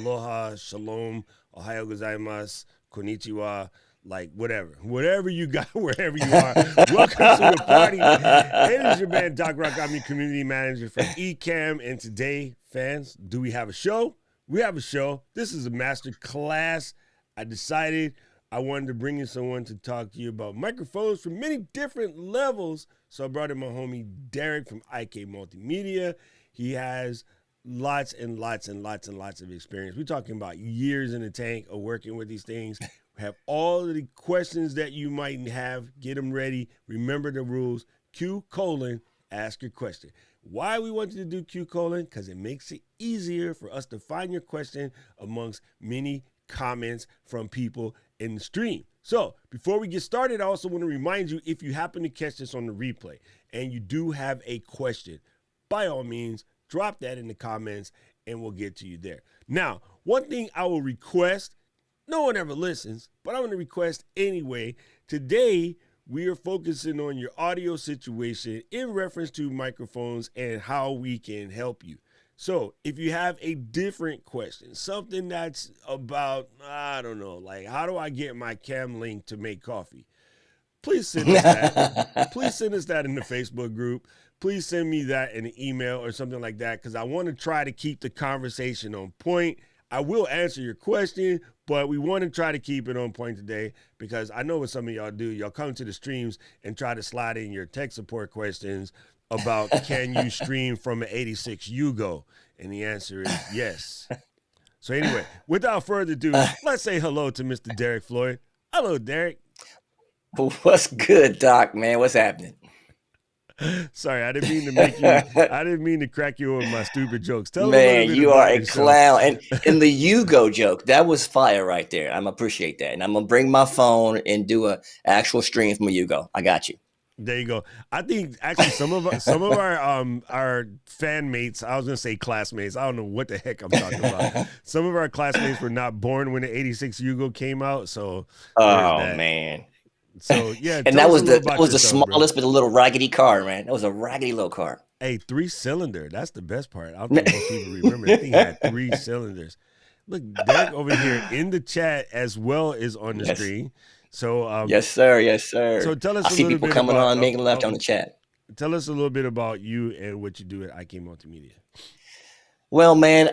Aloha, shalom, ohayo gozaimasu, konnichiwa, like whatever you got, wherever you are. Welcome to the party. It is your man, Doc Rock. I'm your community manager for Ecamm. And today, fans, do we have a show? We have a show. This is a master class. I decided I wanted to bring in someone to talk to you about microphones from many different levels. So I brought in my homie, Derrick from IK Multimedia. He has lots and lots and lots and lots of experience. We're talking about years in the tank of working with these things. We have all of the questions that you might have. Get them ready. Remember the rules. Q colon, ask your question. Why we want you to do Q colon? Because it makes it easier for us to find your question amongst many comments from people in the stream. So before we get started, I also want to remind you, if you happen to catch this on the replay and you do have a question, by all means, drop that in the comments and we'll get to you there. Now, one thing I will request, no one ever listens, but I'm going to request anyway. Today, we are focusing on your audio situation in reference to microphones and how we can help you. So if you have a different question, something that's about, I don't know, like how do I get my cam link to make coffee? Please send us that. Please send us that in the Facebook group. Please send me that in an email or something like that, because I want to try to keep the conversation on point. I will answer your question, but we want to try to keep it on point today, because I know what some of y'all do. Y'all come to the streams and try to slide in your tech support questions about can you stream from an 86 Yugo? And the answer is yes. So anyway, without further ado, let's say hello to Mr. Derrick Floyd. Hello, Derrick. What's good, Doc, man? What's happening? Sorry, I didn't mean to make you. I didn't mean to crack you over my stupid jokes. Tell man, you are a yourself. Clown. And in the "you go" joke, that was fire right there. I'm appreciate that, and I'm gonna bring my phone and do a actual stream from a "you go." I got you. There you go. I think actually some of our fan mates, I was gonna say classmates. I don't know what the heck I'm talking about. Some of our classmates were not born when the '86 Yugo came out, so man. So yeah, and that was the smallest but a little raggedy car, man. That was a raggedy little car. Hey, 3-cylinder. That's the best part. I don't think most people remember. That thing had 3 cylinders. Look, Derrick over here in the chat as well as on the screen. So yes, sir. Yes, sir. So tell us I see people coming on, making left on the chat. Tell us a little bit about you and what you do at IK Multimedia. Well, man,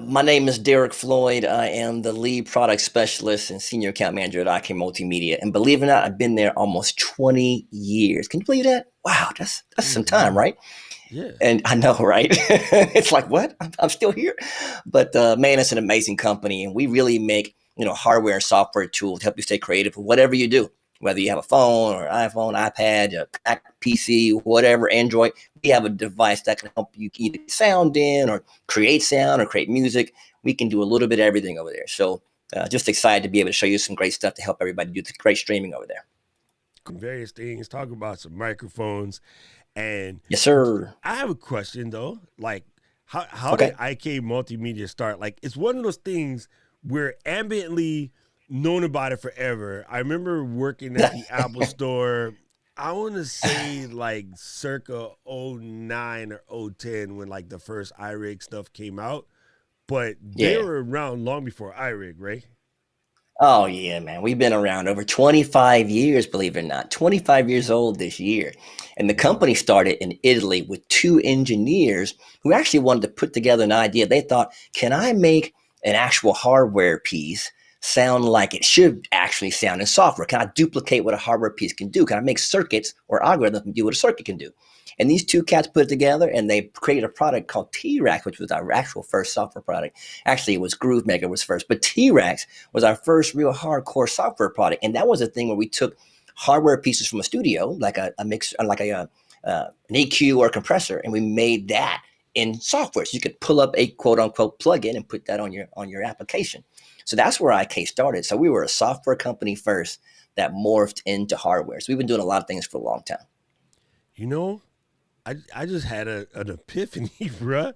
my name is Derrick Floyd. I am the lead product specialist and senior account manager at IK Multimedia. And believe it or not, I've been there almost 20 years. Can you believe that? Wow, that's some time, right? Yeah. And I know, right? It's like, what? I'm still here. But man, it's an amazing company. And we really make, hardware and software tools to help you stay creative for whatever you do. Whether you have a phone or iPhone, iPad, a PC, whatever, Android, we have a device that can help you either sound in or create sound or create music. We can do a little bit of everything over there. So just excited to be able to show you some great stuff to help everybody do the great streaming over there. Various things, talk about some microphones. And yes, sir. I have a question though. Like how did IK Multimedia start? Like it's one of those things where ambiently known about it forever. I remember working at the Apple store, I want to say like circa 09 or 010 when like the first iRig stuff came out. But they were around long before iRig, right? Oh, yeah, man. We've been around over 25 years, believe it or not. 25 years old this year. And the company started in Italy with 2 engineers who actually wanted to put together an idea. They thought, can I make an actual hardware piece sound like it should actually sound in software? Can I duplicate what a hardware piece can do? Can I make circuits or algorithms and do what a circuit can do? And these 2 cats put it together and they created a product called T-Rax, which was our actual first software product. Actually, it was Groovemaker was first, but T-Rax was our first real hardcore software product. And that was a thing where we took hardware pieces from a studio, like a mix, like an EQ or a compressor, and we made that in software. So you could pull up a quote unquote plugin and put that on your application. So that's where IK started. So we were a software company first that morphed into hardware. So we've been doing a lot of things for a long time. I just had an epiphany, bruh.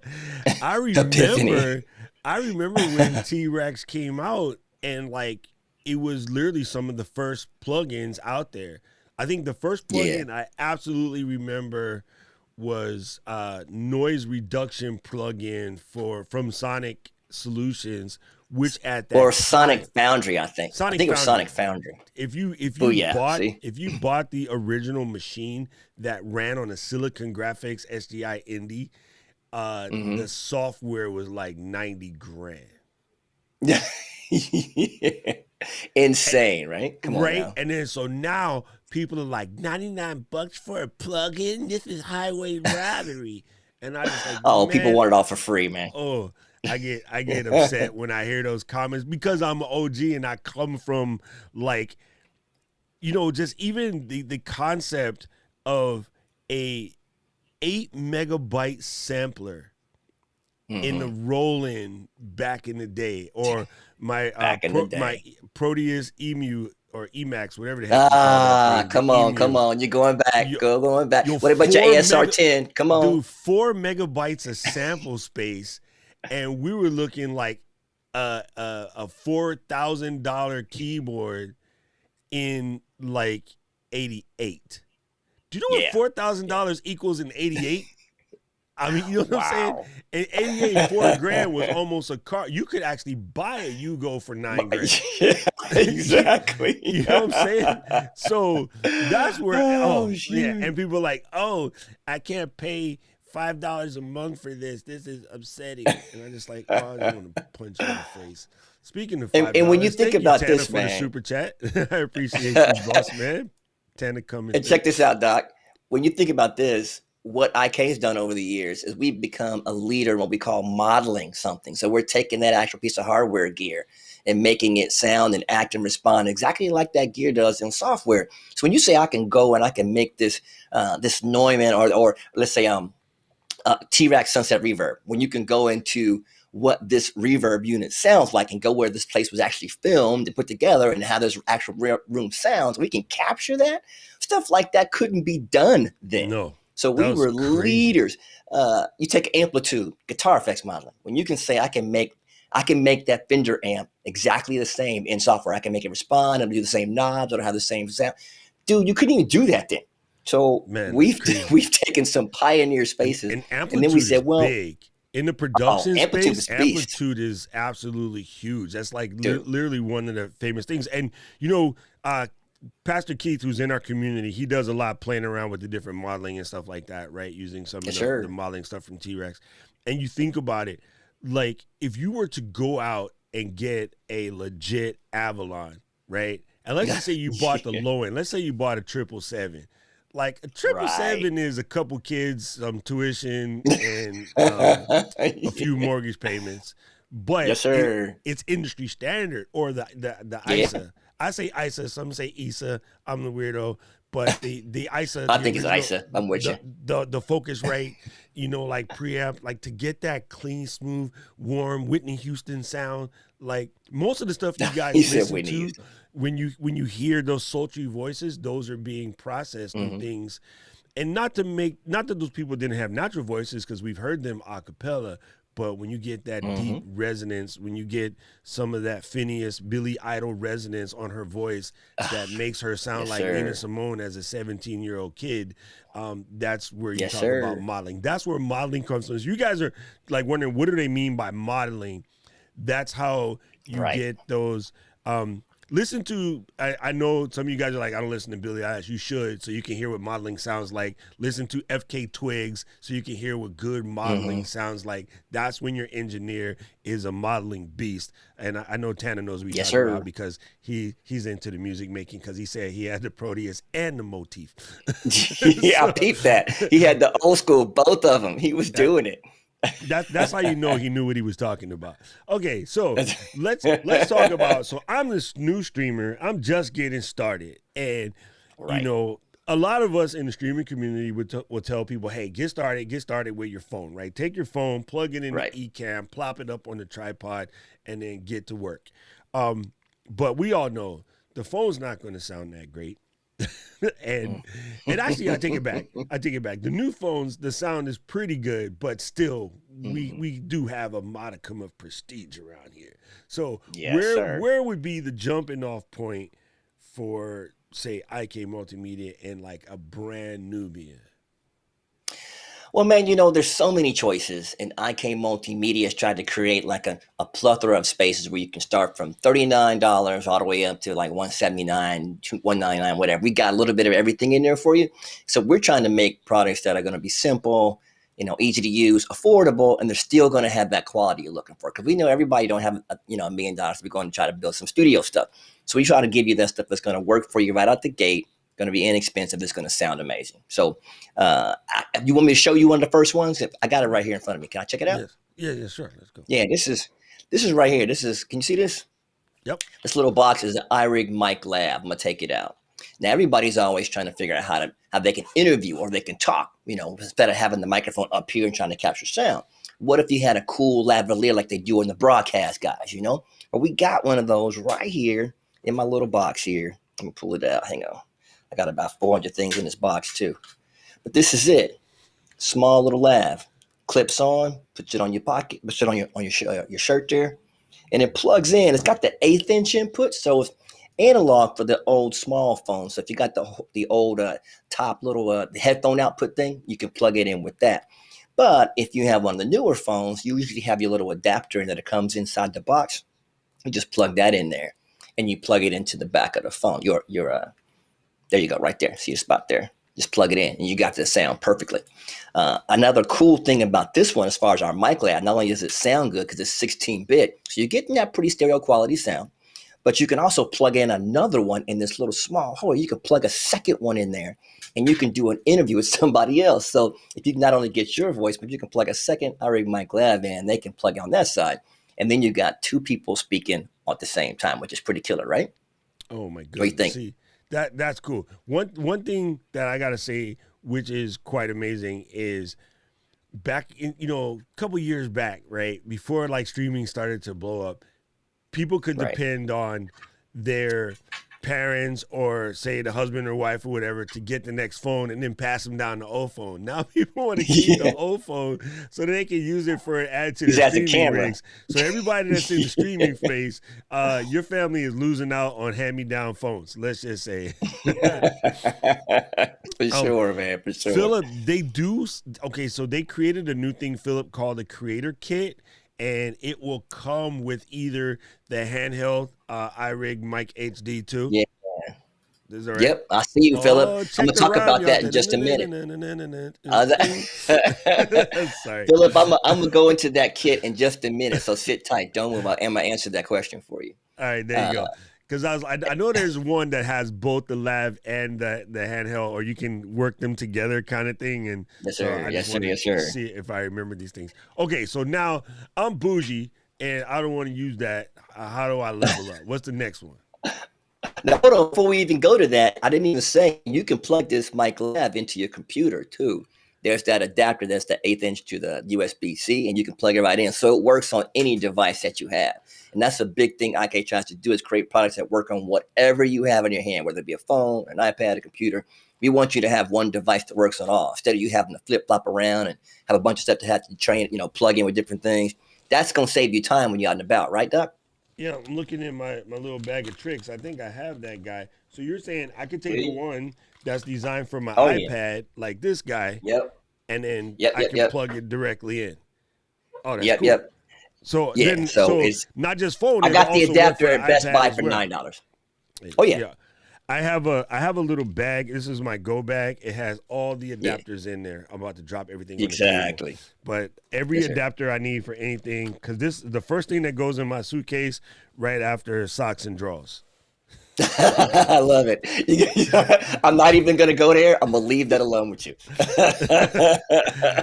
I remember when T-Rax came out and like it was literally some of the first plugins out there. I think the first plugin I absolutely remember was noise reduction plugin from Sonic Solutions, which at Or that Sonic time, Foundry, I think. I Sonic think it was Sonic Foundry. Foundry. If Oh you yeah, bought see? the original machine that ran on a Silicon Graphics SGI Indy, the software was like 90 grand. Yeah. Insane, right? Come on Right? now. And then so now people are like, $99 for a plug-in? This is highway robbery. And I just like, Oh, people man, want it all for free, man. oh, I get upset when I hear those comments because I'm an OG and I come from like, just even the concept of a 8 megabyte sampler in the roll-in back in the day, or my Back in the my day. Proteus Emu or Emax, whatever the heck you call that thing, the Come on, come Emu. on. You're going back. Yo, Going back. yo, What about your 4 ASR mega, 10? Come on. dude, 4 megabytes of sample space, and we were looking like a $4,000 keyboard in like '88. Do you know what Yeah. $4,000 equals in '88? I mean, you know what I'm saying? Wow. In '88, $4,000 was almost a car. You could actually buy a Yugo for $9,000. Yeah, exactly. You know what I'm saying? So that's where, Oh, yeah. shoot. And people are like, oh, I can't pay $5 a month for this. This is upsetting. And I'm just like, oh, I just want to punch you in the face. Speaking of $5, And when you think thank you, about Tanner, this, for the man, super chat. I appreciate you, boss man. Tanner coming and through. check this out, Doc. When you think about this, what IK's done over the years is we've become a leader in what we call modeling something. So we're taking that actual piece of hardware gear and making it sound and act and respond exactly like that gear does in software. So when you say I can go and I can make this this Neumann or let's say T-Rex Sunset Reverb, when you can go into what this reverb unit sounds like and go where this place was actually filmed and put together and how this actual room sounds, we can capture that. Stuff like that couldn't be done then. No, So that we was were crazy. leaders. You take amplitude, guitar effects modeling. When you can say I can make that Fender amp exactly the same in software. I can make it respond and do the same knobs or have the same sound. Dude, you couldn't even do that then. So Man, that's we've crazy. we've taken some pioneer spaces, And and then we amplitude is said, well, big. In the oh, production amplitude space, was beast, amplitude is absolutely huge. That's like dude. literally one of the famous things. And Pastor Keith, who's in our community, he does a lot playing around with the different modeling and stuff like that, right? Using some of Yes, the sir. modeling stuff from T-Rex. And you think about it, like if you were to go out and get a legit Avalon, right? And let's just say you bought the low end. Let's say you bought a 777. Like a triple Right. seven is a couple kids, some tuition, and a few mortgage payments, but Yes, sir. it's industry standard. Or the Yeah, ISA. I say ISA, some say ISA. I'm the weirdo, but the ISA, I the think it's original, ISA. I'm with you. the focus rate, like preamp, like to get that clean, smooth, warm Whitney Houston sound. Like most of the stuff you guys He said listen Whitney to, Houston. when you hear those sultry voices, those are being processed through things. And not that those people didn't have natural voices, because we've heard them a cappella, but when you get that deep resonance, when you get some of that Phineas, Billy Idol resonance on her voice that makes her sound Yes, like Nina sir. Simone as a 17-year-old kid, that's where you Yes, talk about sir. modeling. That's where modeling comes from. So you guys are like wondering, what do they mean by modeling? That's how you Right. get those. Listen to, I know some of you guys are like, I don't listen to Billie Eilish. You should, so you can hear what modeling sounds like. Listen to FK Twigs so you can hear what good modeling sounds like. That's when your engineer is a modeling beast. And I know Tanner knows what he's Yes, talking sir. about, because he's into the music making, because he said he had the Proteus and the Motif. Yeah, I So peeped that. He had the old school, both of them. He was that doing it. that's how you know he knew what he was talking about. Okay, so let's talk about. So I'm this new streamer. I'm just getting started, and Right. a lot of us in the streaming community will tell people, hey, get started with your phone, right? Take your phone, plug it into Right. Ecamm, plop it up on the tripod, and then get to work. But we all know the phone's not going to sound that great. and actually, I take it back. The new phones, the sound is pretty good, but still, we do have a modicum of prestige around here. So Yes, sir. where would be the jumping off point for, say, IK Multimedia and like a brand Nubian? Well, man, there's so many choices, and IK Multimedia has tried to create like a plethora of spaces where you can start from $39 all the way up to like 179, 199, whatever. We got a little bit of everything in there for you. So we're trying to make products that are going to be simple, easy to use, affordable, and they're still going to have that quality you're looking for. Because we know everybody don't have $1 million to be going to try to build some studio stuff. So we try to give you that stuff that's going to work for you right out the gate. Going to be inexpensive. It's going to sound amazing. So, you want me to show you one of the first ones? I got it right here in front of me. Can I check it out? Yes. Yeah, sure. Let's go. Yeah, this is right here. Can you see this? Yep. This little box is the iRig Mic Lab. I'm gonna take it out. Now, everybody's always trying to figure out how they can interview or they can talk. Instead of having the microphone up here and trying to capture sound. What if you had a cool lavalier like they do in the broadcast guys? Well, we got one of those right here in my little box here. Let me pull it out. Hang on. I got about 400 things in this box too. But this is it. Small little lav. Clips on, puts it on your pocket, puts it on your shirt there, and it plugs in. It's got the 1/8 inch input, so it's analog for the old small phones. So if you got the old top little the headphone output thing, you can plug it in with that. But if you have one of the newer phones, you usually have your little adapter that it comes inside the box. You just plug that in there, and you plug it into the back of the phone. There you go, right there. See the spot there? Just plug it in, and you got the sound perfectly. Another cool thing about this one, as far as our mic lab, not only does it sound good because it's 16-bit, so you're getting that pretty stereo quality sound, but you can also plug in another one in this little small hole. You can plug a second one in there, and you can do an interview with somebody else. So if you can not only get your voice, but you can plug a second iRig mic lab in, they can plug on that side, and then you got two people speaking at the same time, which is pretty killer, right? Oh my goodness! What do you think? See, that's cool. One thing that I gotta say, which is quite amazing, is back in a couple years back, right before like streaming started to blow up, people could Right. depend on their parents or say the husband or wife or whatever to get the next phone and then pass them down the old phone. Now people want to keep the old phone so they can use it for an add to Use it their as a streaming camera. rigs. So everybody that's in the streaming space, your family is losing out on hand-me-down phones. Let's just say. For sure, man. For sure. Philip, they do. Okay, so they created a new thing, Philip, called the Creator Kit, and it will come with either the handheld iRig Mic HD2. Yeah. Is that right? Yep. I see you, Philip. I'm check going to the talk rhyme, about y'all. that in just a minute. Sorry. Philip, I'm going to go into that kit in just a minute, so sit tight. Don't move out. I'm going to answer that question for you. All right, there you go. Because I know there's one that has both the lav and the handheld, or you can work them together kind of thing. And Yes, so sir. I Yes, just sir. want Yes, to sir. see if I remember these things. Okay, so now I'm bougie and I don't want to use that. How do I level up? What's the next one? Now, hold on. Before we even go to that, I didn't even say you can plug this mic lab into your computer too. There's that adapter that's the 1/8 inch to the USB-C, and you can plug it right in. So it works on any device that you have. And that's a big thing IK tries to do, is create products that work on whatever you have in your hand, whether it be a phone, an iPad, a computer. We want you to have one device that works on all, instead of you having to flip-flop around and have a bunch of stuff to have to train, plug in with different things. That's going to save you time when you're out and about, right, Doc? Yeah, I'm looking in my little bag of tricks. I think I have that guy. So you're saying I could take the one that's designed for my iPad, like this guy, Yep. and then Yep, I yep, can yep. plug it directly in. Oh, that's Yep, cool. yep. So Yeah, then, so so it's- not just phone. I it'll got the also work adapter for at the Best iPad Buy as for well. $9. Oh, yeah. I have a little bag. This is my go bag. It has all the adapters in there. I'm about to drop everything on the Exactly. table. But every Yes, sir. adapter I need for anything, because this is the first thing that goes in my suitcase right after socks and drawers. I love it. I'm not even going to go there. I'm going to leave that alone with you.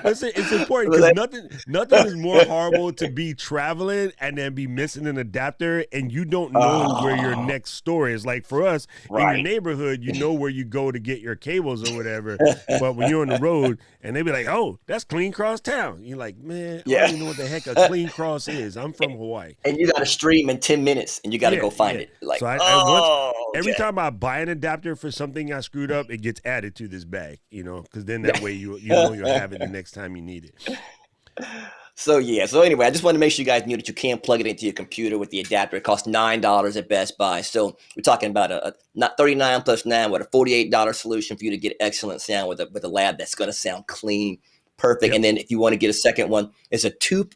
Listen, it's important because nothing is more horrible to be traveling and then be missing an adapter and you don't know where your next store is. Like for us in your Right. neighborhood, you know where you go to get your cables or whatever. But when you're on the road and they be like, "Oh, that's Clean Cross Town," you're like, "Man, I Yeah. don't even know what the heck a Clean Cross is. I'm from Hawaii." And you got to stream in 10 minutes and you got to go find it. Like, So every time I buy an adapter for something I screwed up, it gets added to this bag, because then that way you know you'll have it the next time you need it. So anyway, I just want to make sure you guys knew that you can plug it into your computer with the adapter. It costs $9 at Best Buy. So we're talking about a not $39 plus $9, but a $48 solution for you to get excellent sound with a lab that's going to sound clean, perfect. Yep. And then if you want to get a second one,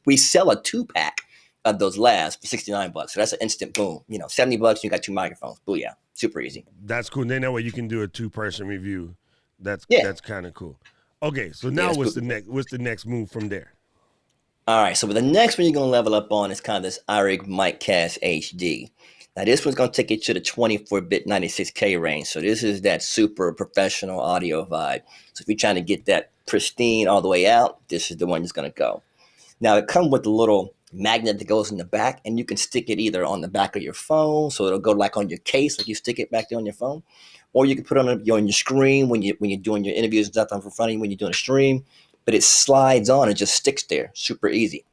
we sell a 2-pack of those labs for $69. So that's an instant boom. $70, you got 2 microphones. Booyah. Super easy. That's cool. And then that way you can do a 2-person review. That's kind of cool. Okay, so now what's the next move from there? All right, so the next one you're going to level up on is kind of this iRig MicCast HD. Now, this one's going to take you to the 24-bit 96K range. So this is that super professional audio vibe. So if you're trying to get that pristine all the way out, this is the one that's going to go. Now, it comes with a little magnet that goes in the back, and you can stick it either on the back of your phone, so it'll go like on your case, like you stick it back there on your phone, or you can put it on your screen when you're doing your interviews and stuff in front of you when you're doing a stream. But it slides on and just sticks there, super easy.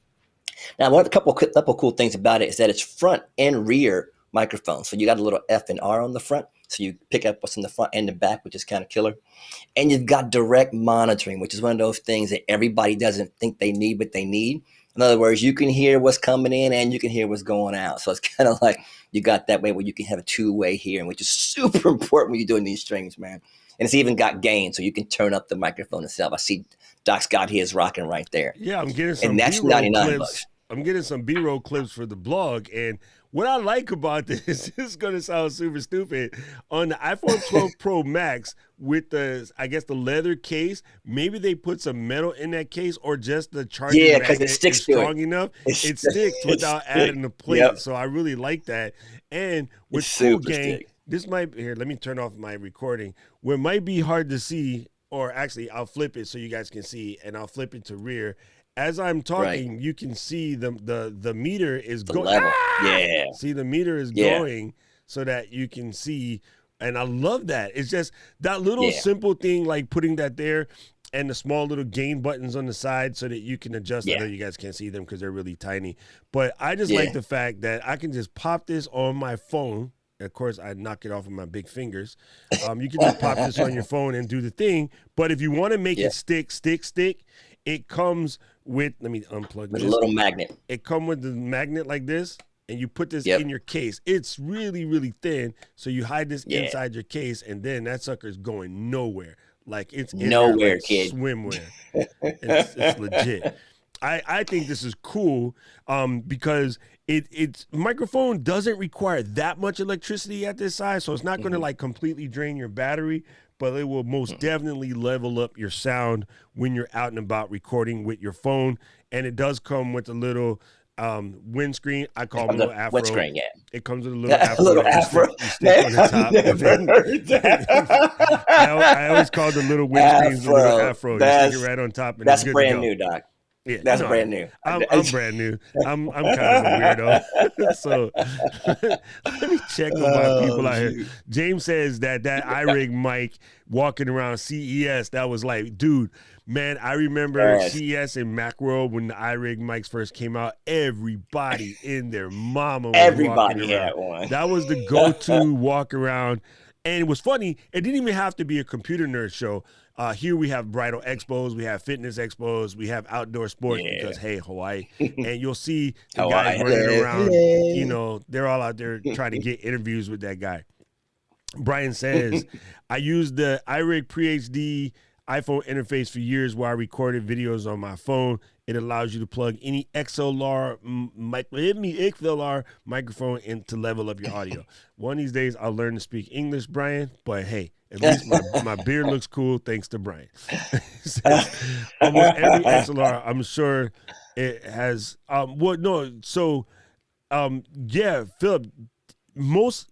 Now, a couple cool things about it is that it's front and rear microphones. So you got a little F and R on the front, so you pick up what's in the front and the back, which is kind of killer. And you've got direct monitoring, which is one of those things that everybody doesn't think they need, but they need. In other words, you can hear what's coming in and you can hear what's going out. So it's kind of like you got that way where you can have a two-way hearing, which is super important when you're doing these streams, man. And it's even got gain, so you can turn up the microphone itself. I see Doc Scott here is rocking right there. Yeah, I'm getting some and that's B-roll $99. Clips. I'm getting some B-roll clips for the blog, and what I like about this is going to sound super stupid. On the iPhone 12 Pro Max with the leather case, maybe they put some metal in that case, or just the charging magnet it sticks is strong enough. It sticks without adding the plate. Yep. So I really like that. And with Cool Gang, this might here. Let me turn off my recording. What might be hard to see, or actually, I'll flip it so you guys can see, and I'll flip it to rear. As I'm talking, you can see the meter is going. Yeah. See, the meter is going so that you can see, and I love that. It's just that little simple thing, like putting that there, and the small little gain buttons on the side so that you can adjust. I know you guys can't see them because they're really tiny, but I just like the fact that I can just pop this on my phone. Of course, I knock it off with my big fingers. You can just pop this on your phone and do the thing. But if you want to make it stick, it comes with, let me unplug this. With a little magnet. It comes with the magnet like this, and you put this in your case. It's really, really thin, so you hide this inside your case, and then that sucker's going nowhere. Like it's nowhere, there, like kid. Swimwear. It's legit. I think this is cool because it's microphone doesn't require that much electricity at this size, so it's not going to like completely drain your battery, but it will most definitely level up your sound when you're out and about recording with your phone. And it does come with a little windscreen. I call it a little afro. Windscreen, It comes with a little afro. A little afro. You stick on the top. I always call the little windscreens a little afro. You stick it right on top, and that's it's good brand to go. new, Doc. Yeah, that's brand new. I'm brand new. I'm kind of a weirdo. So let me check with my people out here. James says that iRig mic walking around CES, that was like, dude, man, I remember CES and Macworld when the iRig mics first came out. Everybody in their mama was walking around. Had one. That was the go-to walk around. And it was funny. It didn't even have to be a computer nerd show. Here we have bridal expos, we have fitness expos, we have outdoor sports because, hey, Hawaii. And you'll see the guys running around, you know, they're all out there trying to get interviews with that guy. Brian says, I used the iRig Pre-HD iPhone interface for years while I recorded videos on my phone. It allows you to plug any XLR microphone in to level up your audio. One of these days, I'll learn to speak English, Brian, but hey, at least my beard looks cool thanks to Brian. Says, almost every XLR, I'm sure it has, Philip,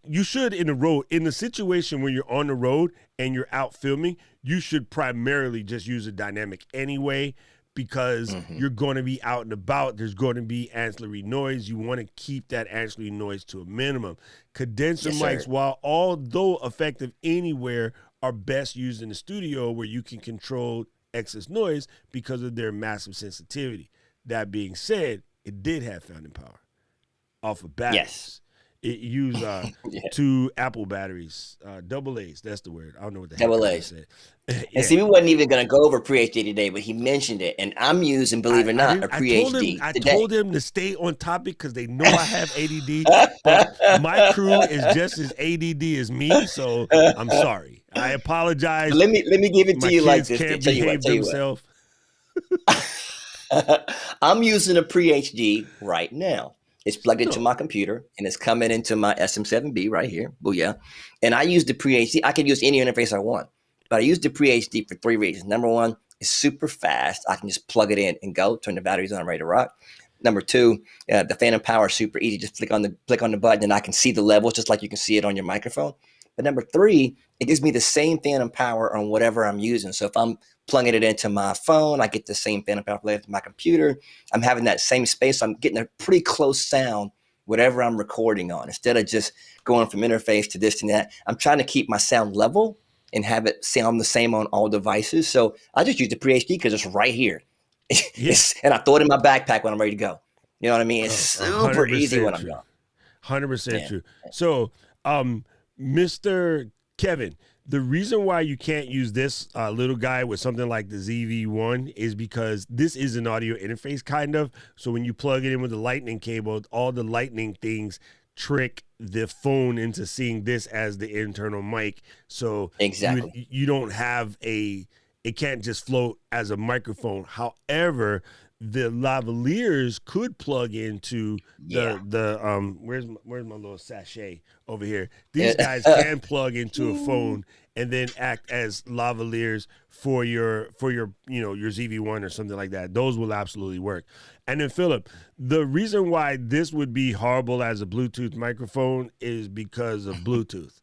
you should in the situation when you're on the road and you're out filming, you should primarily just use a dynamic anyway, because you're going to be out and about. There's going to be ancillary noise. You want to keep that ancillary noise to a minimum. Condenser mics, while although effective anywhere, are best used in the studio where you can control excess noise because of their massive sensitivity. That being said, it did have fountain power off of batteries. Yes. It used 2 Apple batteries, double A's. That's the word. I don't know what the heck I said. And see, we wasn't even going to go over Pre-HD today, but he mentioned it. And I'm using, believe it or not, a Pre-HD I told him to stay on topic because they know I have ADD. But my crew is just as ADD as me, so I'm sorry. I apologize. Let me give it to you like this. Can't behave themselves. I'm using a pre-HD right now. It's plugged into No. my computer and it's coming into my SM7B right here. Booyah. And I use the pre-HD. I can use any interface I want, but I use the pre-HD for 3 reasons. Number one, it's super fast. I can just plug it in and go, turn the batteries on, ready to rock. Number two, the phantom power is super easy. Just click on the button and I can see the levels just like you can see it on your microphone. But number three, it gives me the same phantom power on whatever I'm using. So if I'm plugging it into my phone, I get the same phantom power play to my computer. I'm having that same space. So I'm getting a pretty close sound, whatever I'm recording on. Instead of just going from interface to this and that, I'm trying to keep my sound level and have it sound the same on all devices. So I just use the pre-HD because it's right here. Yeah. And I throw it in my backpack when I'm ready to go. You know what I mean? It's Oh, super easy 100% when I'm true. gone. 100% Yeah. true. So, Mr. Kevin, the reason why you can't use this little guy with something like the ZV-1 is because this is an audio interface kind of. So when you plug it in with the lightning cable, all the lightning things trick the phone into seeing this as the internal mic. So Exactly. you don't have it can't just float as a microphone. However, the lavaliers could plug into Yeah. the where's my little sachet over here. These guys can plug into a phone and then act as lavaliers for your your ZV-1 or something like that. Those will absolutely work. And then Philip, the reason why this would be horrible as a Bluetooth microphone is because of Bluetooth.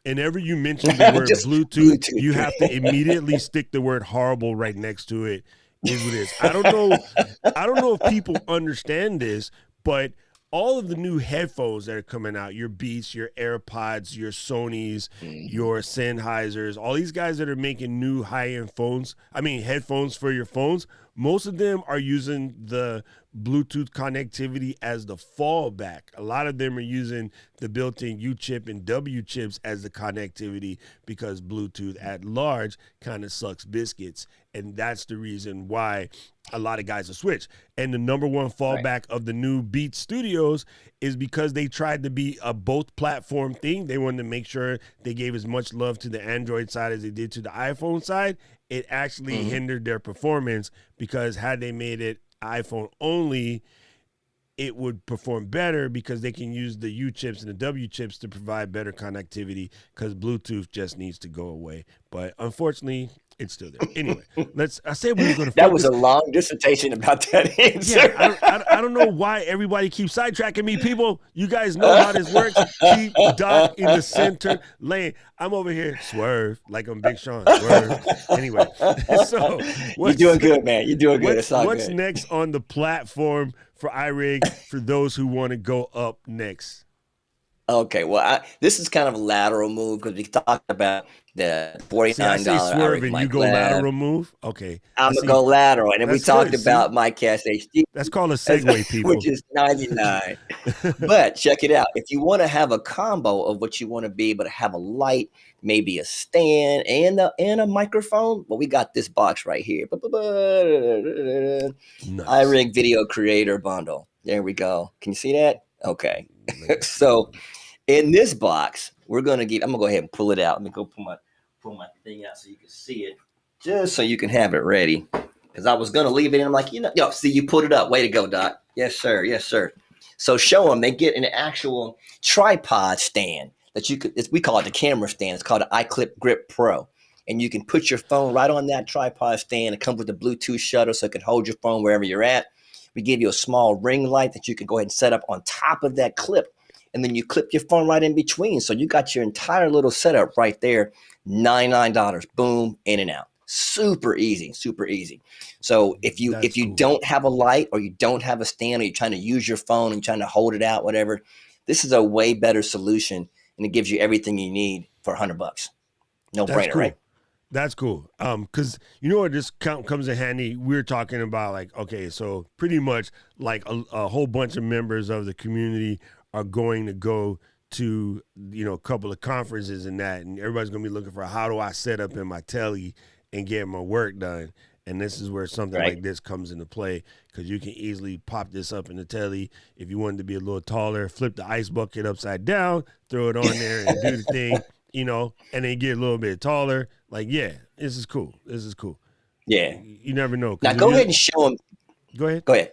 Whenever you mention the word Just Bluetooth, Bluetooth. you have to immediately stick the word horrible right next to it. Is what it is. I don't know. I don't know if people understand this, but all of the new headphones that are coming out, your Beats, your AirPods, your Sonys, Mhm. your Sennheisers, all these guys that are making new high-end headphones for your phones, most of them are using the Bluetooth connectivity as the fallback. A lot of them are using the built-in U chip and W chips as the connectivity because Bluetooth at large kind of sucks biscuits. And that's the reason why a lot of guys will switch. And the number one Right. fallback of the new Beat Studios is because they tried to be a both platform thing. They wanted to make sure they gave as much love to the Android side as they did to the iPhone side. It actually Mhm. hindered their performance because had they made it iPhone only, it would perform better because they can use the U chips and the W chips to provide better connectivity because Bluetooth just needs to go away. But unfortunately, it's still there. Anyway, I said we was going to That was focus. a long dissertation about that Yeah, answer. I don't know why everybody keeps sidetracking me. People, you guys know how this works. Keep Doc in the center lane. I'm over here, swerve, like I'm Big Sean, swerve. Anyway, so You're doing good, man. You're doing good. It's all what's good. next on the platform for iRig for those who want to go up next? Okay, well, this is kind of a lateral move because we talked about the See, I say $49 swerve iRig and you mic go lab. lateral move. Okay, I I'm gonna see. go lateral, and then we That's talked good. See, about MyCast HD, that's called a as- segue, which people. is 99. But check it out. If you want to have a combo of what you want to be, but have a light, maybe a stand and a microphone, well, we got this box right here. Nice. iRig Video Creator Bundle. There we go. Can you see that? Okay. Let me So see. in this box, I'm gonna go ahead and pull it out. Let me go pull my thing out so you can see it, just so you can have it ready. Because I was gonna leave it, and I'm like, yo, see, you put it up. Way to go, Doc. Yes, sir. Yes, sir. So show them. They get an actual tripod stand that you could. We call it the camera stand. It's called the iClip Grip Pro, and you can put your phone right on that tripod stand. It comes with a Bluetooth shuttle, so it can hold your phone wherever you're at. We give you a small ring light that you can go ahead and set up on top of that clip, and then you clip your phone right in between. So you got your entire little setup right there. $99. Boom, in and out. Super easy, super easy. So if That's you cool. don't have a light or you don't have a stand or you're trying to use your phone and you're trying to hold it out, whatever, this is a way better solution and it gives you everything you need for $100. No That's brainer, right? cool. That's cool. Because you know what this comes in handy. We're talking about like, okay, so pretty much like a whole bunch of members of the community are going to go to a couple of conferences and that, and everybody's gonna be looking for how do I set up in my telly and get my work done. And this is where something Right. like this comes into play because you can easily pop this up in the telly. If you wanted to be a little taller, flip the ice bucket upside down, throw it on there, and do the thing, and then get a little bit taller. Like, yeah, this is cool. This is cool. Yeah. You never know. Now go ahead and show them. Go ahead. Go ahead.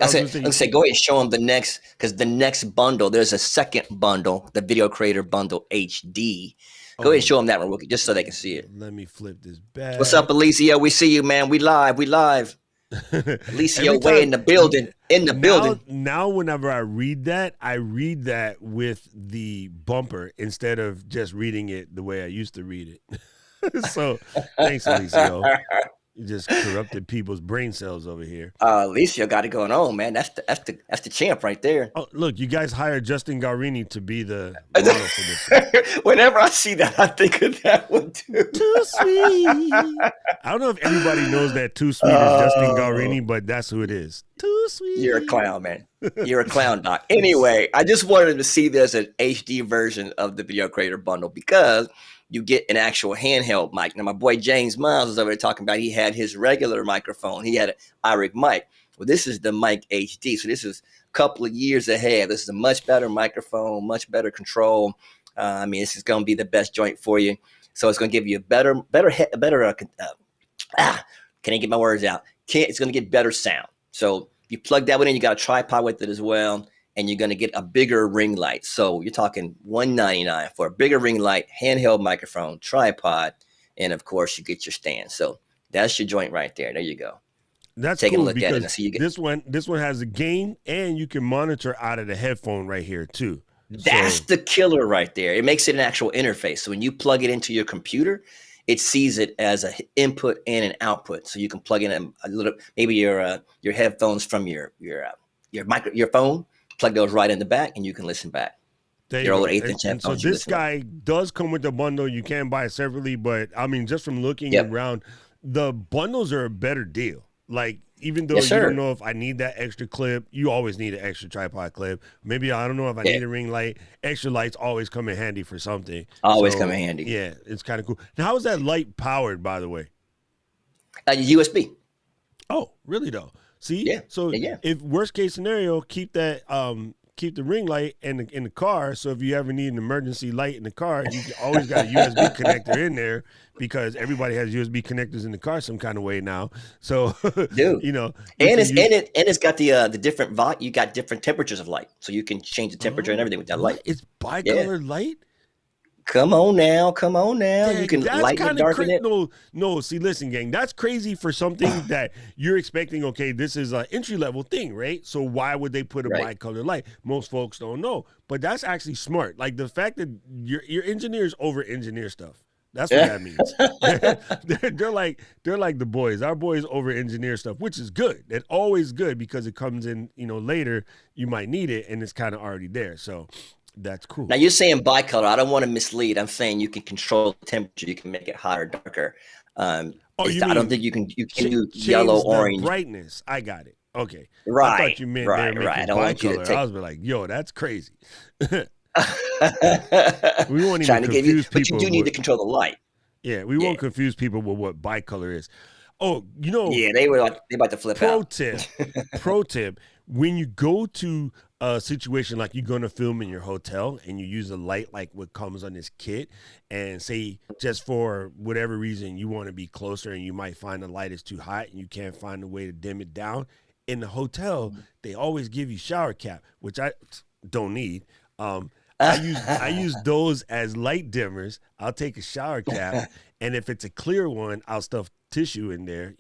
I was gonna say, Go ahead and show them the next, because the next bundle, there's a second bundle, the Video Creator Bundle HD. Go ahead and show them that one, Rookie, just so they can see it. Let me flip this back. What's up, Alicia? We see you, man. We live. Alicia way in the building. Now, whenever I read that with the bumper instead of just reading it the way I used to read it. So thanks, Alicia. You just corrupted people's brain cells over here. Alicia got it going on, man. That's the champ right there. Oh, look, you guys hired Justin Guarini to be the model for this. Whenever I see that, I think of that one too. Too sweet. I don't know if everybody knows that Too Sweet is Justin Guarini, but that's who it is. Too sweet. You're a clown, man. You're a clown, Doc. Anyway, I just wanted to see this an HD version of the Video Creator Bundle because you get an actual handheld mic. Now, my boy James Miles was over there talking about he had his regular microphone. He had an iRig mic. Well, this is the mic HD. So this is a couple of years ahead. This is a much better microphone, much better control. This is going to be the best joint for you. So it's going to give you a better. Can't get my words out. It's going to get better sound. So you plug that one in. You got a tripod with it as well. And you're going to get a bigger ring light. So you're talking $199 for a bigger ring light, handheld microphone, tripod, and of course you get your stand. So that's your joint right there. There you go. That's Take cool a look because at it and see you get this one has a gain and you can monitor out of the headphone right here too. That's the killer right there. It makes it an actual interface. So when you plug it into your computer, it sees it as an input and an output. So you can plug in a little, maybe your headphones from your phone. Plug those right in the back, and you can listen back. Your old 8th inch headphones. So this guy does come with the bundle. You can buy it separately, but I mean, just from looking around, the bundles are a better deal. Like, even though you don't know if I need that extra clip, you always need an extra tripod clip. Maybe I don't know if I need a ring light. Extra lights always come in handy for something. Always come in handy. Yeah, it's kind of cool. Now, how is that light powered, by the way? USB. Oh, really though? See, so yeah. If worst case scenario, keep that keep the ring light in the car. So if you ever need an emergency light in the car, you always got a USB connector in there because everybody has USB connectors in the car some kind of way now. So dude, and it's got the different you got different temperatures of light, so you can change the temperature and everything with that light. It's bicolor light. Come on now. Dang, you can lighten and darken it. No. See, listen, gang. That's crazy for something that you're expecting. Okay, this is an entry level thing, right? So why would they put a bicolor light? Most folks don't know, but that's actually smart. Like the fact that your engineers over engineer stuff. That's what that means. they're like the boys. Our boys over engineer stuff, which is good. It's always good because it comes in. Later you might need it, and it's kind of already there. So. That's cool. Now you're saying bicolor. I don't want to mislead. I'm saying you can control the temperature. You can make it hotter, darker. I don't think you can do yellow, orange, brightness. I got it. Okay. Right. I thought you meant right. I don't want you to take. I was like, yo, that's crazy. We won't even trying to give you, people. But you do need to control the light. Yeah, we won't confuse people with what bicolor is. Oh, Yeah, they about to flip out. Pro tip. When you go to a situation like you're going to film in your hotel and you use a light like what comes on this kit and say just for whatever reason you want to be closer and you might find the light is too hot and you can't find a way to dim it down, in the hotel they always give you shower cap, which I don't need. I use those as light dimmers. I'll take a shower cap and if it's a clear one I'll stuff tissue in there,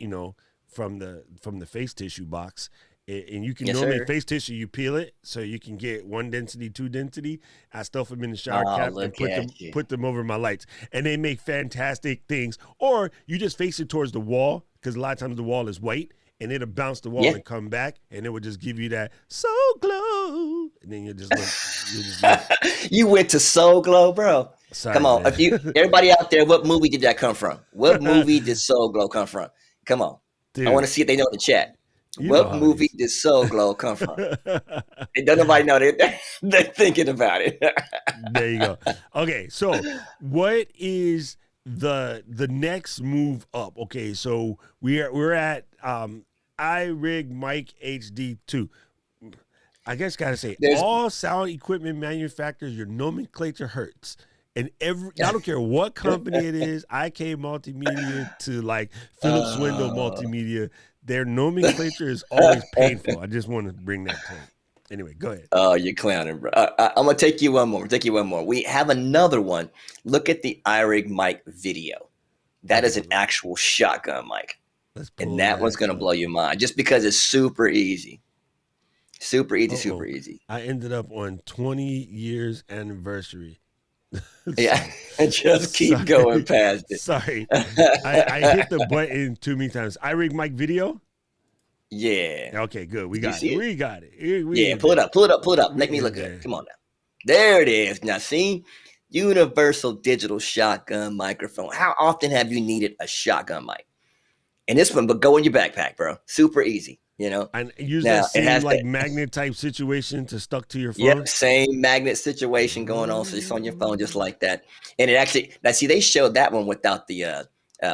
from the face tissue box. And you can normally face tissue, you peel it so you can get 1 density, 2 density. I stuff them in the shower cap and put them over my lights. And they make fantastic things. Or you just face it towards the wall because a lot of times the wall is white and it'll bounce the wall and come back and it would just give you that soul glow. And then you just look. You went to Soul Glow, bro. Sorry, come on. Man. Everybody out there, what movie did that come from? What movie did Soul Glow come from? Come on. Dude. I want to see if they know in the chat. What movie did Soul Glow come from? And don't nobody know they're thinking about it. There you go. Okay, so what is the next move up? Okay, so we're at iRig Mic HD 2. I guess gotta say all sound equipment manufacturers, your nomenclature hurts. And I don't care what company it is, IK Multimedia to like Philip Swindle Multimedia, their nomenclature is always painful. I just want to bring that point. Anyway, go ahead. Oh, you're clowning, bro. I'm gonna take you one more. Take you one more. We have another one. Look at the iRig mic video. That is an actual shotgun mic, and that one's gonna blow your mind just because it's super easy. Super easy, super easy. I ended up on 20 years anniversary. Yeah, and just keep going past it. Sorry, I hit the button too many times. iRig mic video. Yeah. Okay, good. We got it. We got it. Yeah, pull it up. Make me look good. Come on now. There it is. Now, see, universal digital shotgun microphone. How often have you needed a shotgun mic? And this one, but go in your backpack, bro. Super easy. You know, and use that same like magnet type situation to stuck to your phone. Yep, same magnet situation going on. So it's on your phone just like that. And it actually, now see, they showed that one without the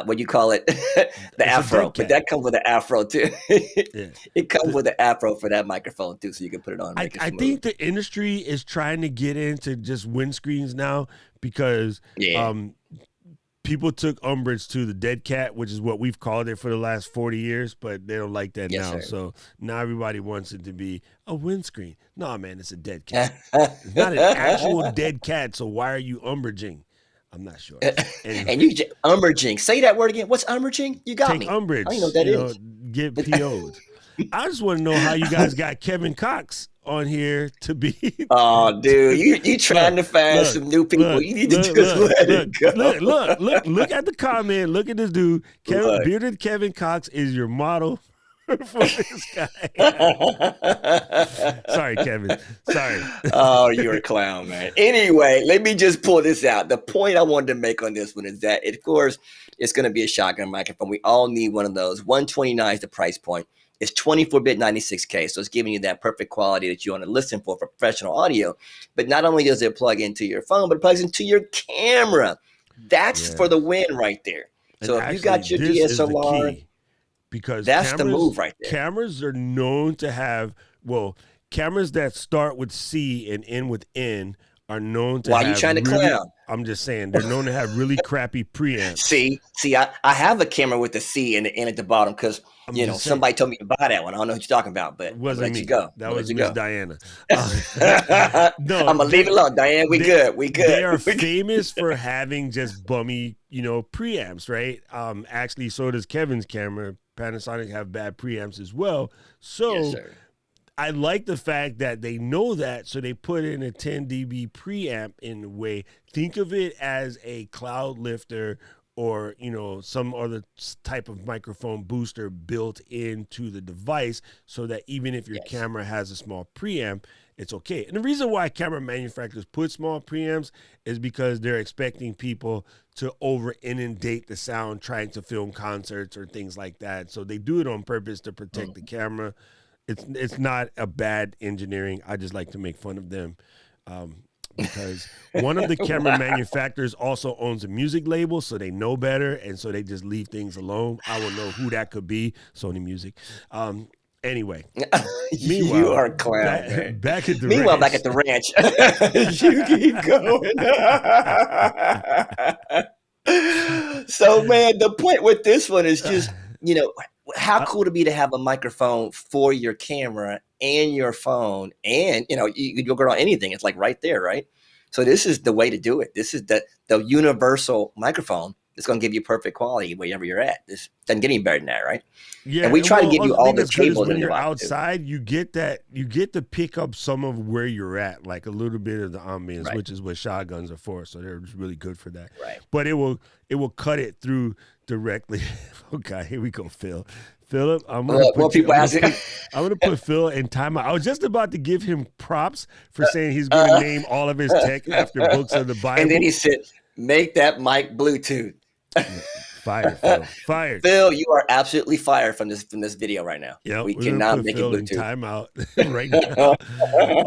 what you call it, the afro. But that comes with an afro too. It comes with an afro for that microphone too, so you can put it on. I think the industry is trying to get into just windscreens now because people took umbrage to the dead cat, which is what we've called it for the last 40 years, but they don't like that now. Sir. So now everybody wants it to be a windscreen. No, man, it's a dead cat. It's not an actual dead cat, so why are you umbraging? I'm not sure. And you umbraging. Say that word again. What's umbraging? You got me. Take umbrage. I know what that is. Get PO'd. I just want to know how you guys got Kevin Cox on here to be. Oh, dude, you trying to find some new people. You need to just let it go. Look at the comment. Look at this dude. Bearded Kevin Cox is your model for this guy. Sorry, Kevin. Sorry. Oh, you're a clown, man. Anyway, let me just pull this out. The point I wanted to make on this one is that, of course, it's going to be a shotgun microphone. We all need one of those. $129 is the price point. It's 24-bit 96K, so it's giving you that perfect quality that you want to listen for professional audio. But not only does it plug into your phone, but it plugs into your camera. That's for the win right there. So if you got your DSLR, because that's the move right there. Cameras are known to have, cameras that start with C and end with N are known to have. Why are you trying to clown? I'm just saying they're known to have really crappy preamps. See, I have a camera with the C and the N at the bottom because somebody told me to buy that one. I don't know what you're talking about, but wasn't me. You go. That was Miss Diana. No, I'm gonna leave it alone, Diane. We good. They are famous for having just bummy, preamps, right? Actually, so does Kevin's camera. Panasonic have bad preamps as well. So. Yes, sir. I like the fact that they know that, so they put in a 10 dB preamp in a way. Think of it as a cloud lifter or, some other type of microphone booster built into the device so that even if your camera has a small preamp, it's okay. And the reason why camera manufacturers put small preamps is because they're expecting people to over inundate the sound trying to film concerts or things like that. So they do it on purpose to protect the camera. It's not a bad engineering. I just like to make fun of them because one of the camera manufacturers also owns a music label, so they know better, and so they just leave things alone. I will know who that could be. Sony Music. Anyway, meanwhile, you are a clown. Back at the meanwhile, ranch. back at the ranch, you keep going. So, man, the point with this one is just how cool to be to have a microphone for your camera and your phone, and you'll go on anything. It's like right there, right? So this is the way to do it. This is the universal microphone. It's going to give you perfect quality wherever you're at. This doesn't get any better than that, right? Yeah, and we try to give you all the cables when you're outside. You get to pick up some of where you're at, like a little bit of the ambience, which is what shotguns are for. So they're really good for that. Right. But it will cut it through directly. Okay, here we go, Phil. Philip, I'm gonna put Phil in timeout. I was just about to give him props for saying he's going to name all of his tech after books of the Bible, and then he said, "Make that mic Bluetooth." Fired, Phil. Fired. Phil, you are absolutely fired from this video right now. Yeah, we cannot make Phil it Bluetooth. In timeout right now.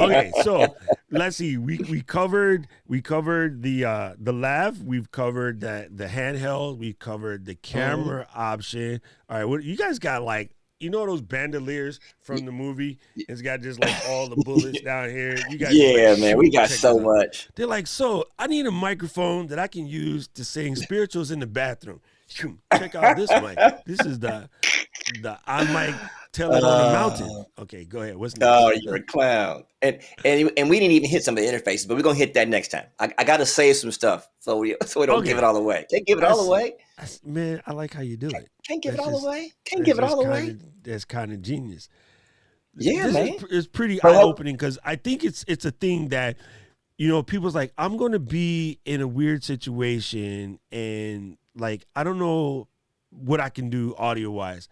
Okay, so let's see. We covered the lav. We've covered the handheld. We covered the camera option. All right, what you guys got? Like you know those bandoliers from the movie? It's got just like all the bullets down here. You guys just Yeah, like, man, we got check so this out. much. They're like, so I need a microphone that I can use to sing spirituals in the bathroom. Check out this mic. This is the iMic Tell It on the Mountain. Okay, go ahead. What's next? Oh, you're a clown. And we didn't even hit some of the interfaces, but we're gonna hit that next time. I got to save some stuff so we don't give it all away. Can't give it all away. Man, I like how you do it. Can't give it all away. Can't give it all away. That's kind of genius. Yeah, man. It's pretty eye-opening because I think it's a thing that, you know, people's like, I'm going to be in a weird situation and like, I don't know what I can do audio-wise.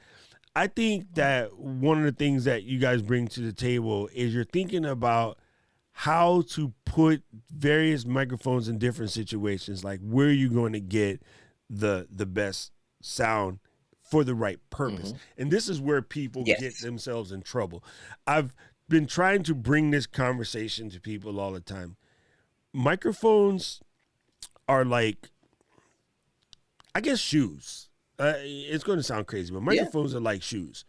I think that one of the things that you guys bring to the table is you're thinking about how to put various microphones in different situations. Like, where are you going to get the best sound for the right purpose? And this is where people get themselves in trouble. I've been trying to bring this conversation to people all the time. Microphones are like, I guess, shoes. It's going to sound crazy, but microphones are like shoes.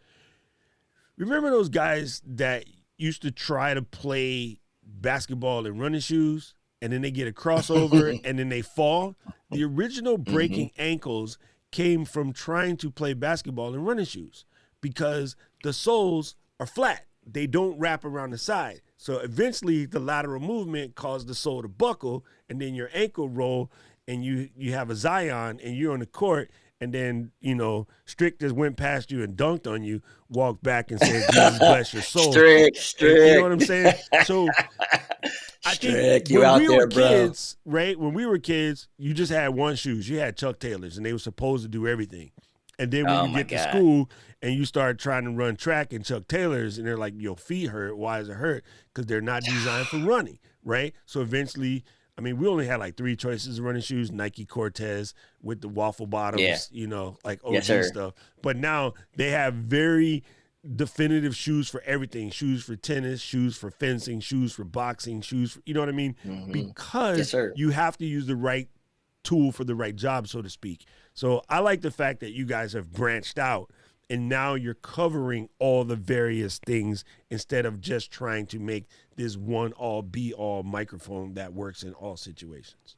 Remember those guys that used to try to play basketball in running shoes, and then they get a crossover and then they fall? The original breaking ankles came from trying to play basketball in running shoes because the soles are flat. They don't wrap around the side. So eventually the lateral movement caused the sole to buckle, and then your ankle roll, and you have a Zion, and you're on the court, and then, you know, Strick just went past you and dunked on you, walked back and said, Jesus bless your soul. Strick. You know what I'm saying? So I think when we were kids, right? When we were kids, you just had one shoes. You had Chuck Taylors, and they were supposed to do everything. And then when you get to school and you start trying to run track in Chuck Taylors, and they're like, your feet hurt. Why does it hurt? Because they're not designed for running, right? So eventually, I mean, we only had like 3 choices of running shoes: Nike Cortez with the waffle bottoms, you know, like OG stuff. But now they have very definitive shoes for everything: shoes for tennis, shoes for fencing, shoes for boxing, shoes for, you know what I mean? Because you have to use the right tool for the right job, so to speak. So I like the fact that you guys have branched out and now you're covering all the various things instead of just trying to make this one all be all microphone that works in all situations.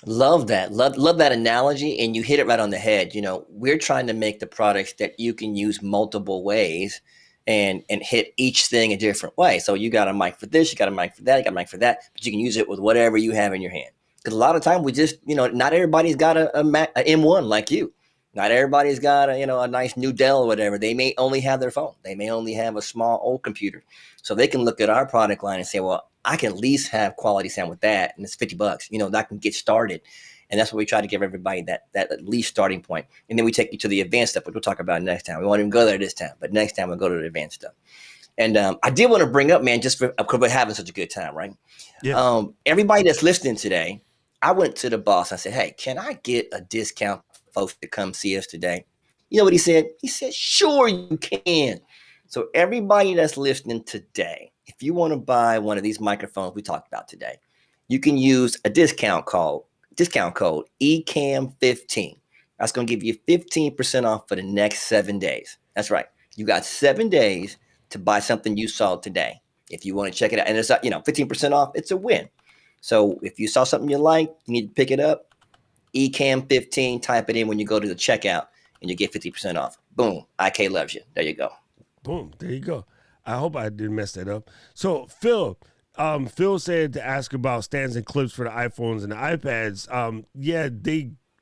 Love that. Love that analogy. And you hit it right on the head. You know, we're trying to make the products that you can use multiple ways and hit each thing a different way. So you got a mic for this, you got a mic for that, you got a mic for that, but you can use it with whatever you have in your hand. Because a lot of time we just, you know, not everybody's got a M1 like you. Not everybody's got a nice new Dell or whatever. They may only have their phone. They may only have a small old computer. So they can look at our product line and say, well, I can at least have quality sound with that. And it's $50, you know, that can get started. And that's what we try to give everybody, that at least starting point. And then we take you to the advanced stuff, which we'll talk about next time. We won't even go there this time, but next time we'll go to the advanced stuff. And I did want to bring up, man, just because we're having such a good time, right? Yeah. Everybody that's listening today, I went to the boss. I said, hey, can I get a discount for folks to come see us today? You know what he said? He said, sure you can. So everybody that's listening today, if you want to buy one of these microphones we talked about today, you can use a discount code Ecamm15. That's going to give you 15% off for the next 7 days. That's right. You got 7 days to buy something you saw today. If you want to check it out, and it's 15% off, it's a win. So if you saw something you like, you need to pick it up. Ecamm15, type it in when you go to the checkout, and you get 50% off. Boom. IK loves you. There you go. Boom. There you go. I hope I didn't mess that up. So Phil said to ask about stands and clips for the iPhones and the iPads.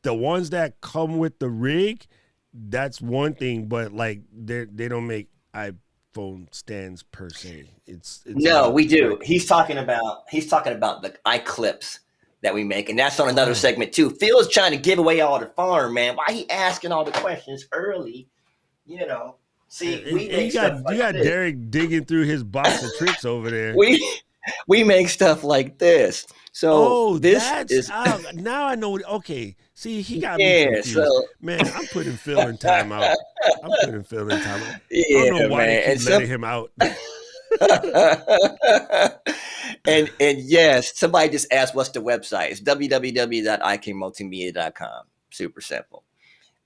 The ones that come with the rig, that's one thing, but like they don't make iPhone stands per se. It's no, we do. He's talking about the iClips that we make, and that's on another segment too. Phil is trying to give away all the farm, man. Why he asking all the questions early? You know, see, you got Derrick digging through his box of tricks over there. We make stuff like this. So now I know. Okay, see, he got me confused. So, man, I'm putting Phil in timeout. Yeah, I don't know why man. they keep letting him out. and yes, somebody just asked what's the website. It's www.ikmultimedia.com. Super simple.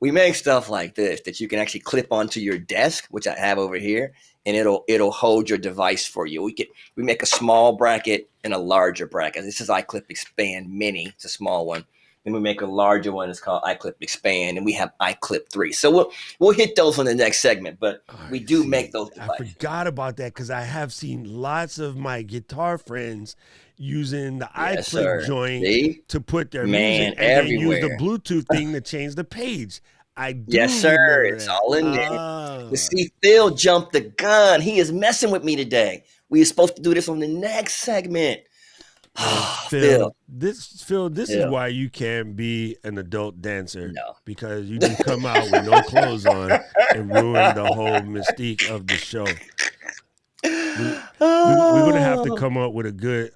we make stuff like this that you can actually clip onto your desk, which I have over here, and it'll hold your device for you. We make a small bracket and a larger bracket. This is iClip Expand Mini. It's a small one. And we make a larger one. It's called iClip Expand, and we have iClip 3. So we'll hit those on the next segment, but we do make those devices. I forgot about that because I have seen lots of my guitar friends using the iClip joint to put their music and everywhere. then use the Bluetooth thing to change the page. I do. Yes, sir. It's all in there. You see, Phil jumped the gun. He is messing with me today. We are supposed to do this on the next segment. Phil, this is why you can't be an adult dancer. No. Because you just come out with no clothes on and ruin the whole mystique of the show. We're going to have to come up with a good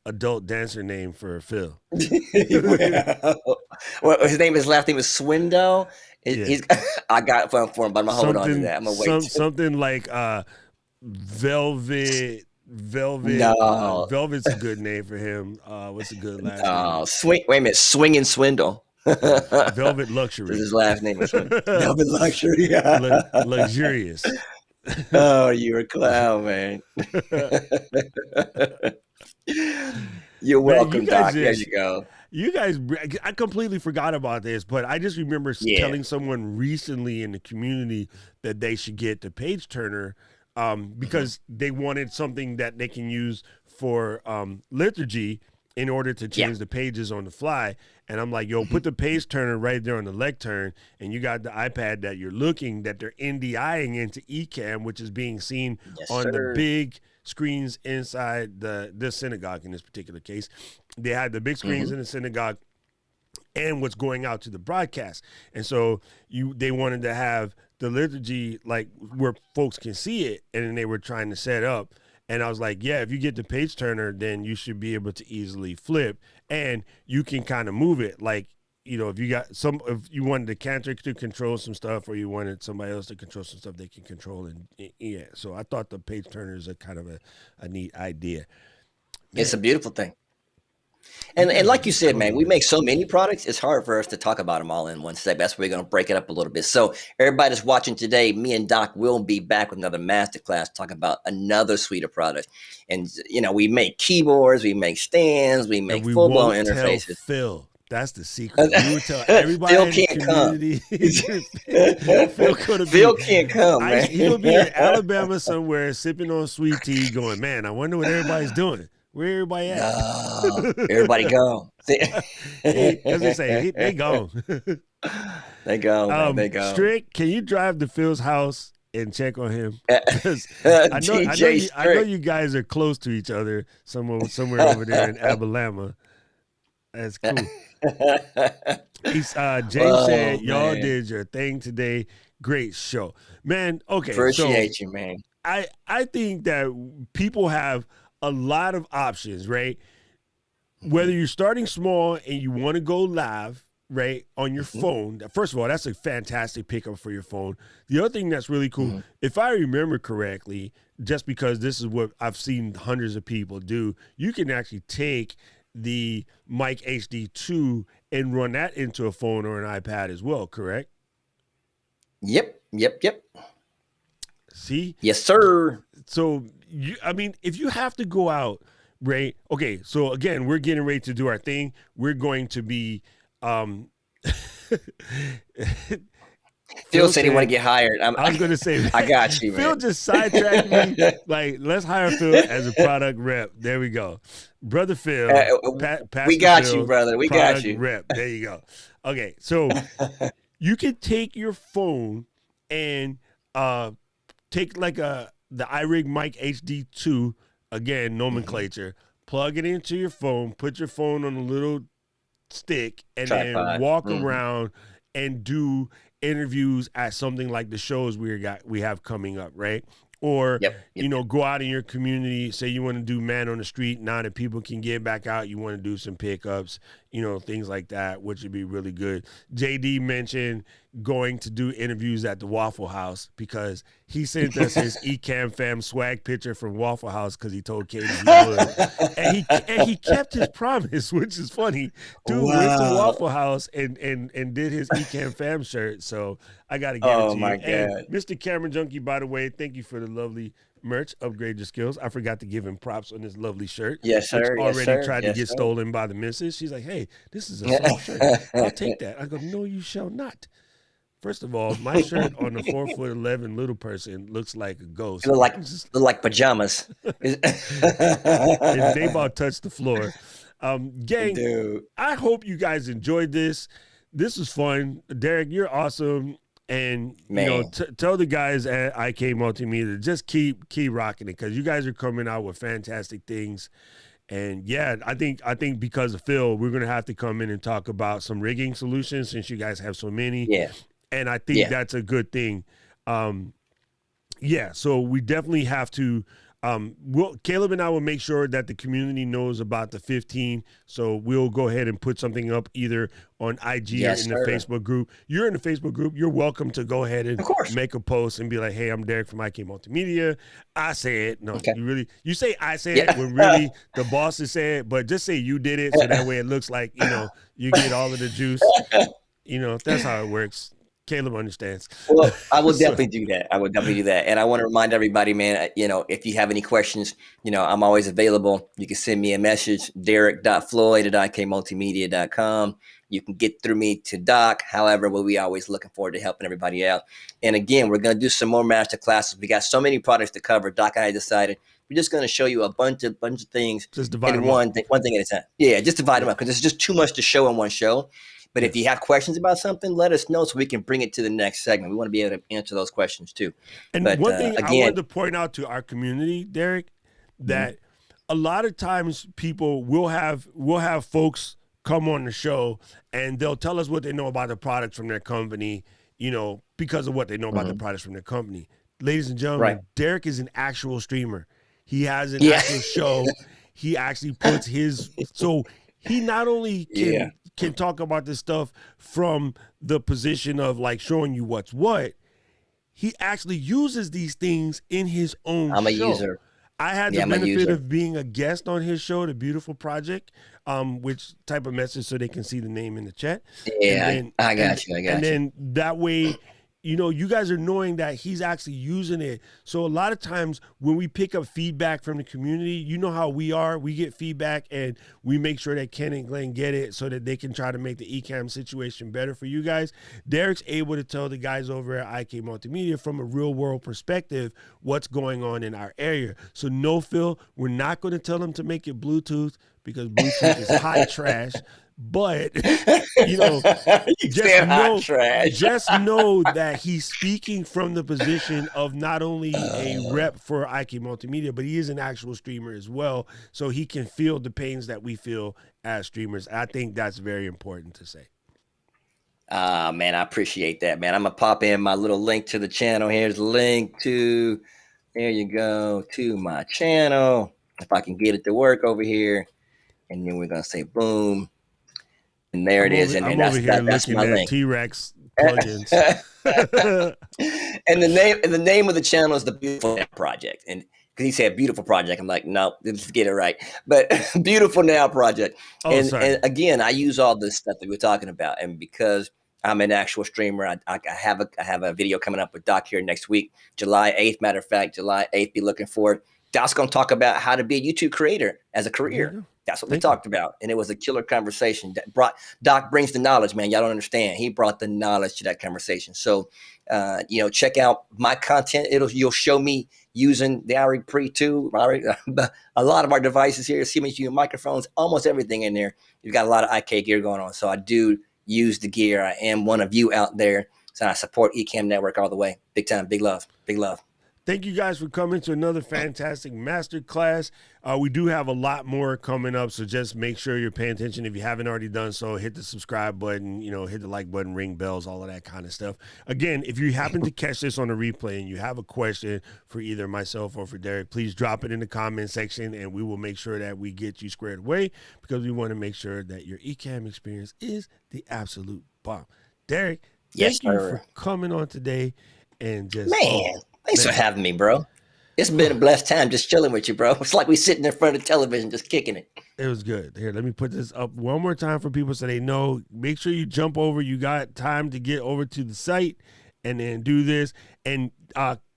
adult dancer name for Phil. Well, his last name is Swindo. I got it for him, but I'm going to hold on to that. I'm going to wait. Something like Velvet. No. Velvet's a good name for him. What's a good last name? Wait a minute. Swing and Swindle. Velvet Luxury. His last name is Velvet Luxury. Luxurious. Oh, you're a clown, man. You're welcome, Doc. There you go. You guys, I completely forgot about this, but I just remember telling someone recently in the community that they should get the page turner because they wanted something that they can use for liturgy in order to change the pages on the fly. And I'm like, yo, put the page turner right there on the lectern, and you got the iPad that you're looking, that they're NDIing into Ecamm, which is being seen on the big screens inside the synagogue in this particular case. They had the big screens in the synagogue and what's going out to the broadcast. And so they wanted to have the liturgy like where folks can see it, and then they were trying to set up. And I was like, yeah, if you get the page turner, then you should be able to easily flip, and you can kind of move it. Like, you know, if you wanted the cantor to control some stuff, or you wanted somebody else to control some stuff, they can control. And yeah, so I thought the page turner is a kind of a neat idea. It's a beautiful thing. And like you said, man, we make so many products, it's hard for us to talk about them all in one step. That's why we're going to break it up a little bit. So everybody that's watching today, me and Doc will be back with another masterclass, talk about another suite of products. And, you know, we make keyboards, we make stands, we make full-blown interfaces. Phil. That's the secret. We would tell everybody in the community. Phil can't come, man. He'll be in Alabama somewhere sipping on sweet tea going, man, I wonder what everybody's doing. Where everybody at? Everybody go. As they say, they go. They go. Man, they go. Strick, can you drive to Phil's house and check on him? I know you guys are close to each other somewhere over there in Alabama. That's cool. James said, y'all did your thing today. Great show. Man, okay. Appreciate you, man. I think that people have a lot of options, right? Whether you're starting small and you want to go live, right, on your phone. First of all, that's a fantastic pickup for your phone. The other thing that's really cool, if I remember correctly, just because this is what I've seen hundreds of people do, you can actually take the Mic HD2 and run that into a phone or an iPad as well, correct? Yep. See? Yes, sir. So, if you have to go out, right? Okay, so again, we're getting ready to do our thing. We're going to be Phil said he want to get hired. I was going to say, I got you, man. Phil just sidetracked me. Like, let's hire Phil as a product rep. There we go. Brother Phil. We got you, brother. We got you. Rep. There you go. Okay, so you can take your phone and take like the iRig Mic HD2, again, nomenclature, plug it into your phone, put your phone on a little stick, and tripod. Then walk around and do interviews at something like the shows we have coming up, right? Or, go out in your community, say you want to do man on the street, now that people can get back out, you want to do some pickups, things like that, which would be really good. JD mentioned going to do interviews at the Waffle House because he sent us his Ecamm fam swag picture from Waffle House because he told Katie he would, and he kept his promise, which is funny. Dude went to Wow. Waffle House and did his Ecamm fam shirt. So I got to give it Oh to you. my And God. Mr. Cameron Junkie, by the way, thank you for the lovely merch. Upgrade your skills. I forgot to give him props on this lovely shirt, Yes, which sir. Yes, already sir. tried to Yes, get sir. stolen by the missus. She's like, "Hey, this is a soft shirt. I'll take that." I go, "No, you shall not." First of all, my shirt on the 4'11" little person looks like a ghost. It Just- look like pajamas. they about touched the floor. Gang, Dude, I hope you guys enjoyed this. This was fun. Derrick, you're awesome. And man. tell the guys at IK Multimedia just keep rocking it because you guys are coming out with fantastic things. And yeah, I think because of Phil, we're gonna have to come in and talk about some rigging solutions since you guys have so many. Yeah. And I think that's a good thing. Yeah, so we definitely have to. Caleb and I will make sure that the community knows about the 15. So we'll go ahead and put something up either on IG or in the Facebook group. You're in the Facebook group. You're welcome to go ahead and make a post and be like, "Hey, I'm Derrick from IK Multimedia. I said." No, you say I said when really the bosses said, but just say you did it so that way it looks like you get all of the juice. That's how it works. Caleb understands. Well, I will definitely do that. I would definitely do that. And I want to remind everybody, man, if you have any questions, I'm always available. You can send me a message, derrick.floyd@ikmultimedia.com. You can get through me to Doc. However, we always looking forward to helping everybody out. And again, we're going to do some more master classes. We got so many products to cover. Doc and I decided we're just going to show you a bunch of things. Just divide them one thing at a time. Yeah, just divide them up because it's just too much to show in one show. But if you have questions about something, let us know so we can bring it to the next segment. We want to be able to answer those questions too. And one thing I wanted to point out to our community, Derrick, that a lot of times people will have folks come on the show and they'll tell us what they know about the products from their company, because of what they know about the products from their company. Ladies and gentlemen, Derrick is an actual streamer. He has an actual show. He actually puts so he not only can talk about this stuff from the position of like showing you what's what, he actually uses these things in his own show. I'm a user. I had the benefit of being a guest on his show, The Beautiful Project, which type of message so they can see the name in the chat. Yeah, I got you. And then that way, you guys are knowing that he's actually using it. So a lot of times when we pick up feedback from the community, you know how we are. We get feedback and we make sure that Ken and Glenn get it so that they can try to make the Ecamm situation better for you guys. Derrick's able to tell the guys over at IK Multimedia from a real world perspective what's going on in our area. So no, Phil, we're not going to tell them to make it Bluetooth because Bluetooth is hot trash. But just know that he's speaking from the position of not only a rep for IK Multimedia, but he is an actual streamer as well, so he can feel the pains that we feel as streamers. I think that's very important to say. Man, I appreciate that, man. I'm gonna pop in my little link to the channel. Here's the link to, there you go, to my channel. If I can get it to work over here, and then we're gonna say boom. And there it is. And that's my link. T-Rex plugins. And the name of the channel is the Beautiful Now Project. And because he said Beautiful Project, I'm like, no, let's get it right. But Beautiful Now Project. And again, I use all this stuff that we're talking about. And because I'm an actual streamer, I have a video coming up with Doc here next week, July 8th. Matter of fact, July 8th, be looking for it. Doc's going to talk about how to be a YouTube creator as a career. That's what we talked about. And it was a killer conversation. Doc brings the knowledge, man. Y'all don't understand. He brought the knowledge to that conversation. So, check out my content. You'll show me using the iRig Pre 2, a lot of our devices here, CMU microphones, almost everything in there. You've got a lot of IK gear going on. So I do use the gear. I am one of you out there. So I support Ecamm Network all the way. Big time. Big love. Big love. Thank you guys for coming to another fantastic masterclass. We do have a lot more coming up, so just make sure you're paying attention. If you haven't already done so, hit the subscribe button, hit the like button, ring bells, all of that kind of stuff. Again, if you happen to catch this on a replay and you have a question for either myself or for Derrick, please drop it in the comment section, and we will make sure that we get you squared away because we want to make sure that your Ecamm experience is the absolute bomb. Derrick, Yes, thank you sir. for coming on today and just Man, thanks for having me, bro. It's been a blessed time just chilling with you, bro. It's like we sitting in front of the television just kicking it. It was good. Here, let me put this up one more time for people so they know. Make sure you jump over. You got time to get over to the site and then do this. And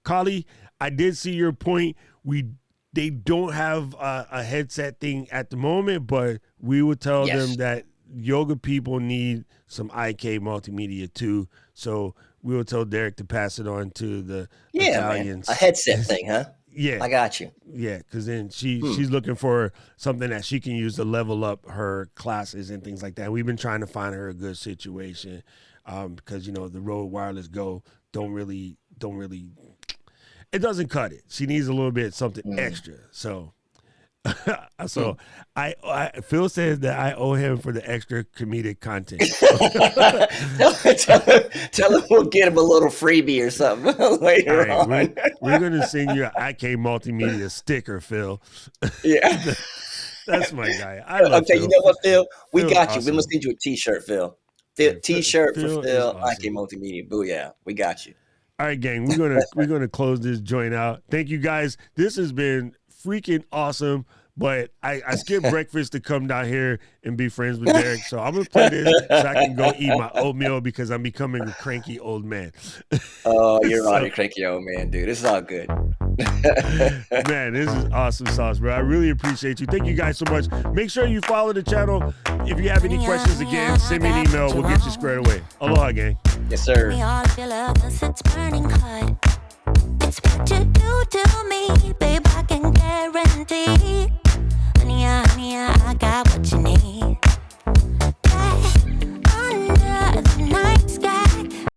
Kali, I did see your point. They don't have a headset thing at the moment, but we would tell them that yoga people need some IK Multimedia too. So we will tell Derrick to pass it on to the Italians. Man. A headset thing, huh? Yeah, I got you. Yeah, because then she's looking for something that she can use to level up her classes and things like that. We've been trying to find her a good situation because the Rode Wireless Go don't really it doesn't cut it. She needs a little bit something extra. So Phil says that I owe him for the extra comedic content. tell him we'll get him a little freebie or something later on. We're going to send you an IK Multimedia sticker, Phil. Yeah. That's my guy. I love Phil. You know what, Phil? We Phil's got you. awesome. We must send you a T-shirt, Phil. T-shirt Phil for Phil, awesome. IK Multimedia. Booyah. We got you. All right, gang. We're gonna close this joint out. Thank you guys. This has been freaking awesome. But I skipped breakfast to come down here and be friends with Derrick. So I'm going to play this so I can go eat my oatmeal because I'm becoming a cranky old man. Oh, you're already cranky old man, dude. This is all good. Man, this is awesome sauce, bro. I really appreciate you. Thank you guys so much. Make sure you follow the channel. If you have any questions, again, send me an email. We'll get you squared away. Aloha, gang. Yes, sir.